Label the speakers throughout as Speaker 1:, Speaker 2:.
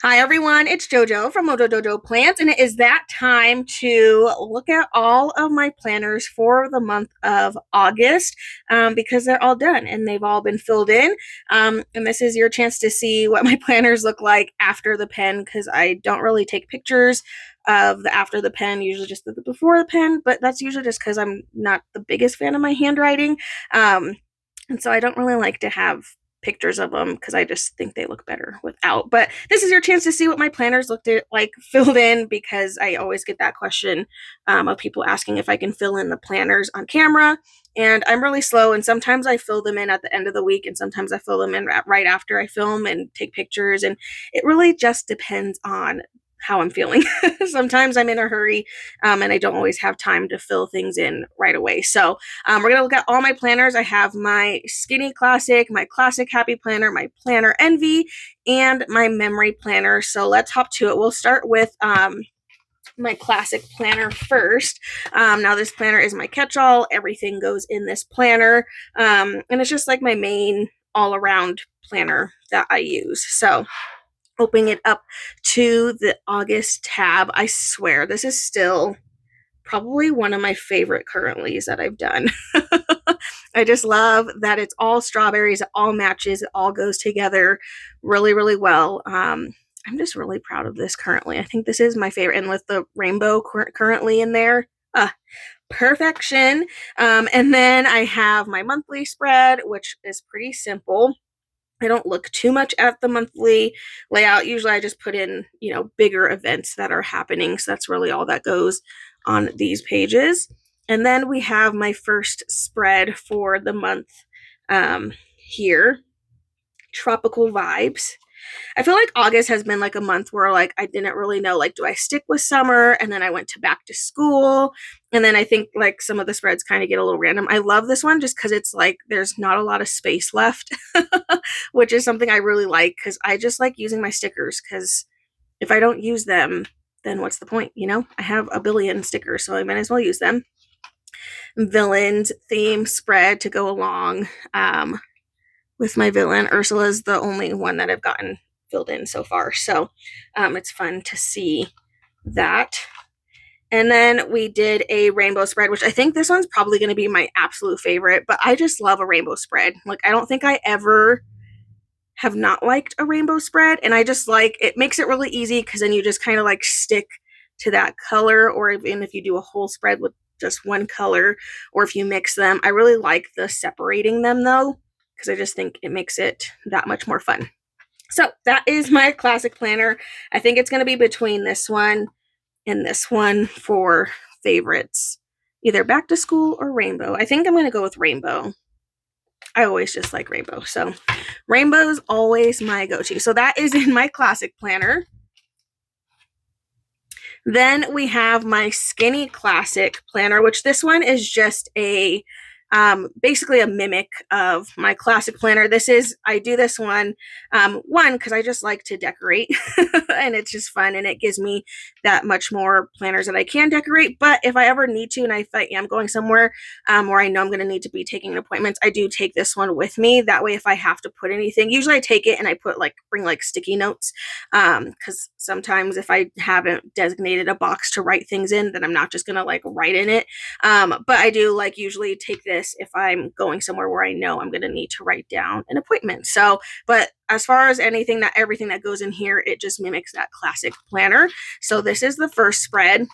Speaker 1: Hi everyone, it's JoJo from Mojo Dojo Plants, and it is that time to look at all of my planners for the month of August because they're all done and they've all been filled in. And this is your chance to see what my planners look like after the pen because I don't really take pictures of the after the pen, usually just the before the pen, but that's usually just because I'm not the biggest fan of my handwriting. Um, and so I don't really like to have pictures of them because I just think they look better without. But this is your chance to see what my planners looked at, like filled in because I always get that question of people asking if I can fill in the planners on camera. And I'm really slow, and sometimes I fill them in at the end of the week, and sometimes I fill them in right after I film and take pictures. And it really just depends on how I'm feeling. Sometimes I'm in a hurry and I don't always have time to fill things in right away. So we're going to look at all my planners. I have my Skinny Classic, my Classic Happy Planner, my Planner Envy, and my Memory Planner. So let's hop to it. We'll start with my Classic Planner first. Now this planner is my catch-all. Everything goes in this planner. And it's just like my main all-around planner that I use. So opening it up to the August tab, I swear this is still probably one of my favorite currentlies that I've done. I just love that it's all strawberries, it all matches, it all goes together really, really well. I'm just really proud of this currently. I think this is my favorite, and with the rainbow currently in there, perfection. And then I have my monthly spread, which is pretty simple. I don't look too much at the monthly layout. Usually I just put in, bigger events that are happening. So that's really all that goes on these pages. And then we have my first spread for the month here, Tropical Vibes. I feel like August has been like a month where like I didn't really know, like, do I stick with summer? And then I went to back to school. And then I think like some of the spreads kind of get a little random. I love this one just because it's like there's not a lot of space left, which is something I really like because I just like using my stickers because if I don't use them, then what's the point? I have a billion stickers, so I might as well use them. Villains theme spread to go along with my villain. Ursula's the only one that I've gotten filled in so far. So it's fun to see that. And then we did a rainbow spread, which I think this one's probably going to be my absolute favorite, but I just love a rainbow spread. Like, I don't think I ever have not liked a rainbow spread. And I just like, it makes it really easy because then you just kind of like stick to that color, or even if you do a whole spread with just one color, or if you mix them. I really like the separating them though, because I just think it makes it that much more fun. So that is my classic planner. I think it's going to be between this one and this one for favorites, either back to school or rainbow. I think I'm going to go with rainbow. I always just like rainbow. So rainbow is always my go-to. So that is in my classic planner. Then we have my Skinny Classic planner, which this one is just a basically a mimic of my classic planner. I do this one, because I just like to decorate and it's just fun and it gives me that much more planners that I can decorate. But if I ever need to, and if I am going somewhere where I know I'm going to need to be taking appointments, I do take this one with me. That way, if I have to put anything, usually I take it and I bring like sticky notes, because sometimes if I haven't designated a box to write things in, then I'm not just going to like write in it. But I do like usually take this if I'm going somewhere where I know I'm going to need to write down an appointment. So, but as far as everything that goes in here, it just mimics that classic planner. So this is the first spread,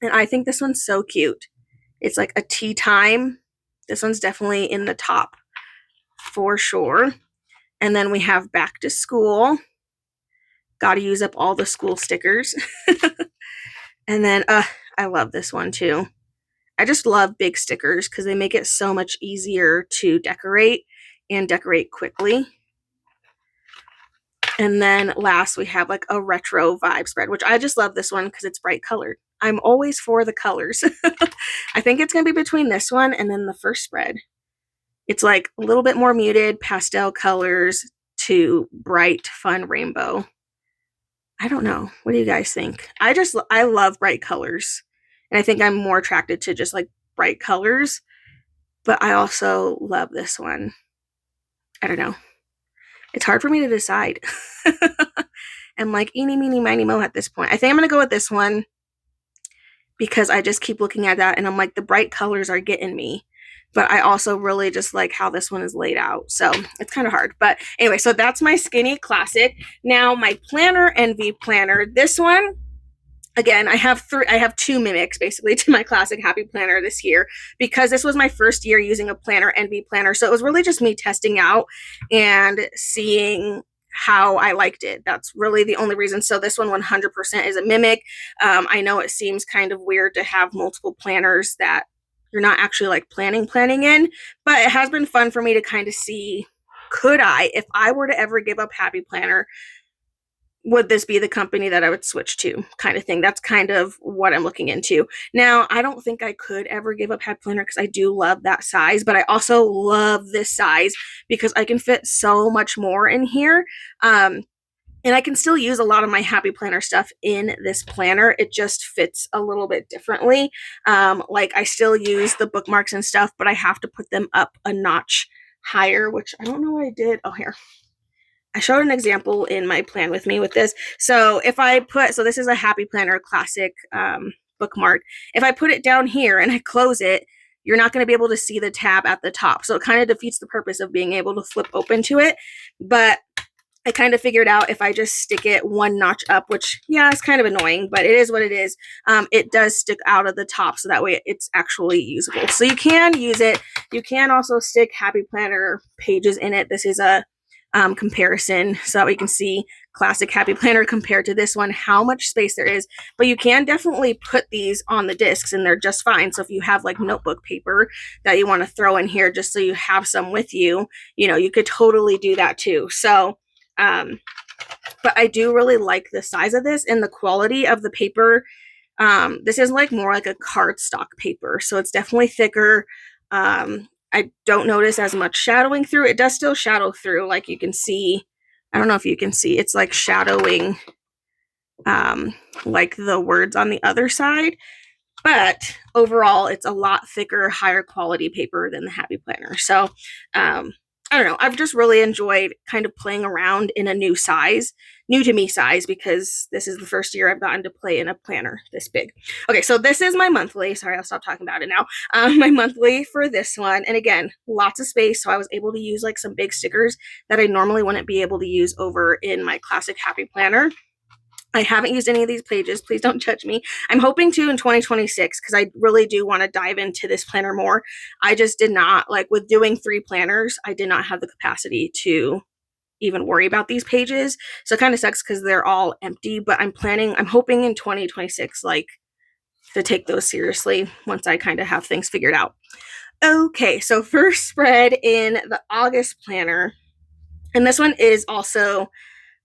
Speaker 1: and I think this one's so cute. It's like a tea time. This one's definitely in the top for sure. And then we have back to school. Got to use up all the school stickers. And then I love this one too. I just love big stickers because they make it so much easier to decorate and decorate quickly. And then last we have like a retro vibe spread, which I just love this one because it's bright colored. I'm always for the colors. I think it's going to be between this one and then the first spread. It's like a little bit more muted pastel colors to bright, fun rainbow. I don't know. What do you guys think? I love bright colors. And I think I'm more attracted to just like bright colors, but I also love this one. I don't know. It's hard for me to decide. am like eeny, meeny, miny, mo at this point. I think I'm going to go with this one because I just keep looking at that and I'm like, the bright colors are getting me. But I also really just like how this one is laid out. So it's kind of hard. But anyway, so that's my Skinny Classic. Now my Planner Envy planner. This one, again, I have two mimics basically to my Classic Happy Planner this year because this was my first year using a Planner Envy planner. So it was really just me testing out and seeing how I liked it. That's really the only reason. So this one 100% is a mimic. I know it seems kind of weird to have multiple planners that you're not actually like planning in, but it has been fun for me to kind of see, could I, if I were to ever give up Happy Planner, would this be the company that I would switch to, kind of thing. That's kind of what I'm looking into. Now, I don't think I could ever give up Happy Planner because I do love that size, but I also love this size because I can fit so much more in here. And I can still use a lot of my Happy Planner stuff in this planner. It just fits a little bit differently. Like I still use the bookmarks and stuff, but I have to put them up a notch higher, which I don't know what I did. Oh, here. I showed an example in my plan with me with this. So if I put, so this is a Happy Planner Classic bookmark. If I put it down here and I close it, you're not going to be able to see the tab at the top. So it kind of defeats the purpose of being able to flip open to it. But I kind of figured out if I just stick it one notch up, which, yeah, it's kind of annoying, but it is what it is. It does stick out of the top, so that way it's actually usable. So you can use it. You can also stick Happy Planner pages in it. This is a comparison so that we can see Classic Happy Planner compared to this one, how much space there is. But you can definitely put these on the discs and they're just fine. So if you have like notebook paper that you want to throw in here just so you have some with you, you know, you could totally do that too. So but I do really like the size of this and the quality of the paper. This is like more like a cardstock paper, so it's definitely thicker. I don't notice as much shadowing through. It does still shadow through, like you can see. I don't know if you can see. It's like shadowing like the words on the other side. But overall, it's a lot thicker, higher quality paper than the Happy Planner. So I don't know. I've just really enjoyed kind of playing around in a new size, new to me size, because this is the first year I've gotten to play in a planner this big. Okay, so this is my monthly. Sorry, I'll stop talking about it now. My monthly for this one. And again, lots of space. So I was able to use like some big stickers that I normally wouldn't be able to use over in my Classic Happy Planner. I haven't used any of these pages. Please don't judge me. I'm hoping to in 2026 because I really do want to dive into this planner more. I just did not, like with doing 3 planners, I did not have the capacity to even worry about these pages. So it kind of sucks because they're all empty, but I'm hoping in 2026, like to take those seriously once I kind of have things figured out. Okay, so first spread in the August planner. And this one is also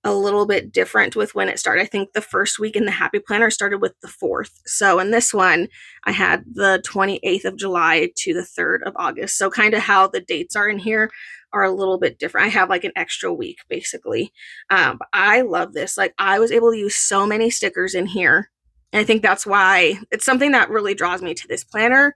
Speaker 1: a little bit different with when it started. I think the first week in the Happy Planner started with the 4th. So in this one, I had the 28th of July to the 3rd of August. So kind of how the dates are in here are a little bit different. I have like an extra week basically. But I love this. Like I was able to use so many stickers in here. And I think that's why it's something that really draws me to this planner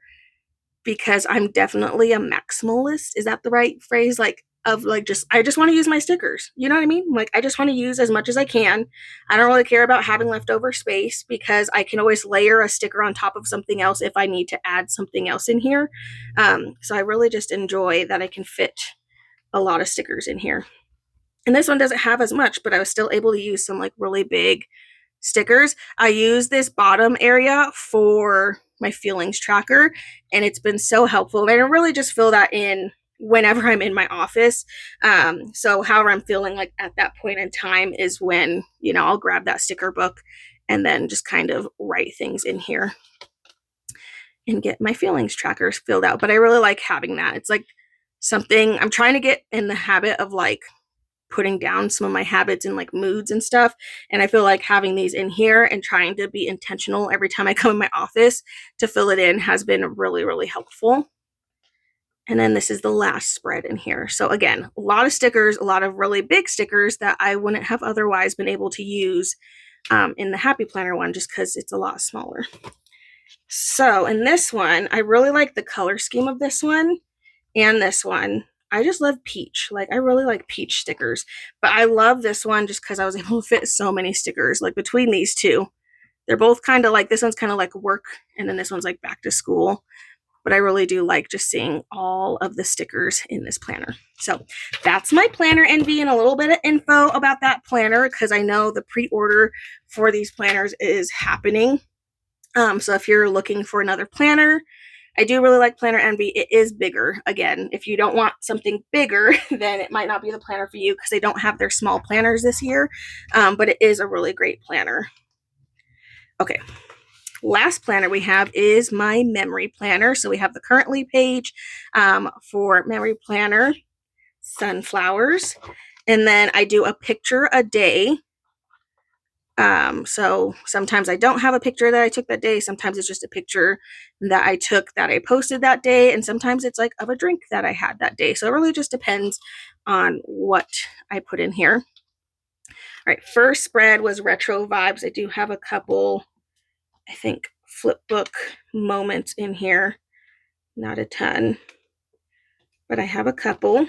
Speaker 1: because I'm definitely a maximalist. Is that the right phrase? Like of like I just want to use my stickers. You know what I mean? Like I just want to use as much as I can. I don't really care about having leftover space because I can always layer a sticker on top of something else if I need to add something else in here. So I really just enjoy that I can fit a lot of stickers in here. And this one doesn't have as much, but I was still able to use some like really big stickers. I use this bottom area for my feelings tracker and it's been so helpful. And I really just fill that in whenever I'm in my office. So however I'm feeling like at that point in time is when, you know, I'll grab that sticker book and then just kind of write things in here and get my feelings trackers filled out. But I really like having that. It's like something I'm trying to get in the habit of like putting down some of my habits and like moods and stuff. And I feel like having these in here and trying to be intentional every time I come in my office to fill it in has been really, really helpful. And then this is the last spread in here. So again, a lot of stickers, a lot of really big stickers that I wouldn't have otherwise been able to use in the Happy Planner one just because it's a lot smaller. So in this one, I really like the color scheme of this one and this one. I just love peach. Like, I really like peach stickers, but I love this one just because I was able to fit so many stickers, like between these two. They're both kind of like, this one's kind of like work, and then this one's like back to school. But I really do like just seeing all of the stickers in this planner. So that's my planner envy and a little bit of info about that planner, because I know the pre-order for these planners is happening. So if you're looking for another planner, I do really like Planner Envy. It is bigger. Again, if you don't want something bigger, then it might not be the planner for you because they don't have their small planners this year. But it is a really great planner. Okay, last planner we have is my memory planner. So we have the currently page for memory planner, sunflowers, and then I do a picture a day. So sometimes I don't have a picture that I took that day. Sometimes it's just a picture that I took that I posted that day. And sometimes it's like of a drink that I had that day. So it really just depends on what I put in here. All right, first spread was retro vibes. I do have a couple, I think, flip book moments in here. Not a ton, but I have a couple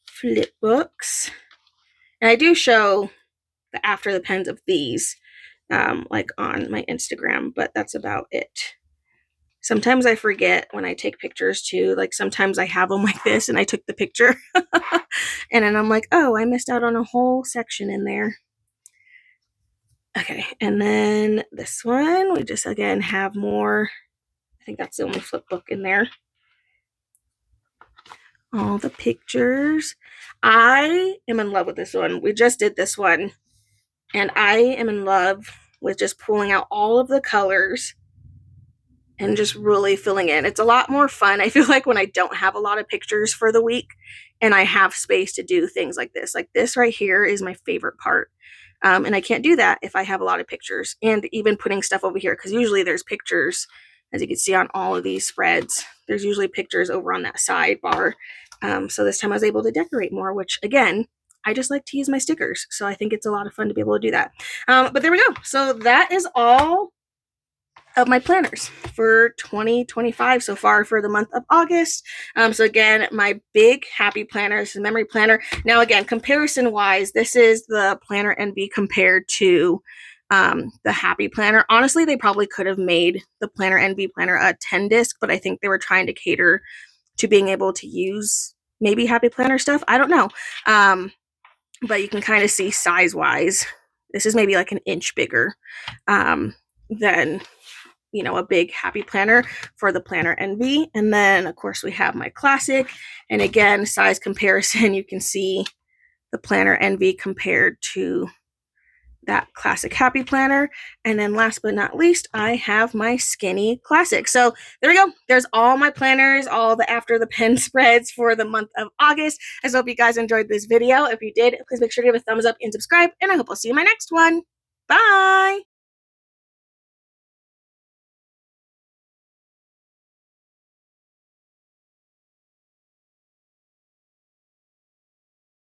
Speaker 1: flip books. And I do show the after the pens of these like on my Instagram, but that's about it. Sometimes I forget when I take pictures too. Like sometimes I have them like this and I took the picture and then I'm like, oh, I missed out on a whole section in there. Okay, and then this one, we just again have more. I think that's the only flip book in there. All the pictures. I am in love with this one. We just did this one, and I am in love with just pulling out all of the colors and just really filling in. It's a lot more fun, I feel like, when I don't have a lot of pictures for the week and I have space to do things like this. Like this right here is my favorite part. And I can't do that if I have a lot of pictures. And even putting stuff over here, because usually there's pictures, as you can see on all of these spreads, there's usually pictures over on that sidebar. So this time I was able to decorate more, which again, I just like to use my stickers. So I think it's a lot of fun to be able to do that. But there we go. So that is all of my planners for 2025 so far for the month of August. So again, my big happy planner, this is a memory planner. Now again, comparison wise, this is the Planner Envy compared to the happy planner. Honestly, they probably could have made the Planner Envy planner a 10 disc, but I think they were trying to cater to being able to use maybe happy planner stuff. I don't know. But you can kind of see size wise, this is maybe like an inch bigger than, you know, a big happy planner for the Planner Envy. And then of course we have my classic, and again, size comparison, you can see the Planner Envy compared to that classic happy planner. And then last but not least, I have my skinny classic. So there we go. There's all my planners, all the after the pen spreads for the month of August. I hope you guys enjoyed this video. If you did, please make sure to give a thumbs up and subscribe, and I hope I'll see you in my next one. Bye.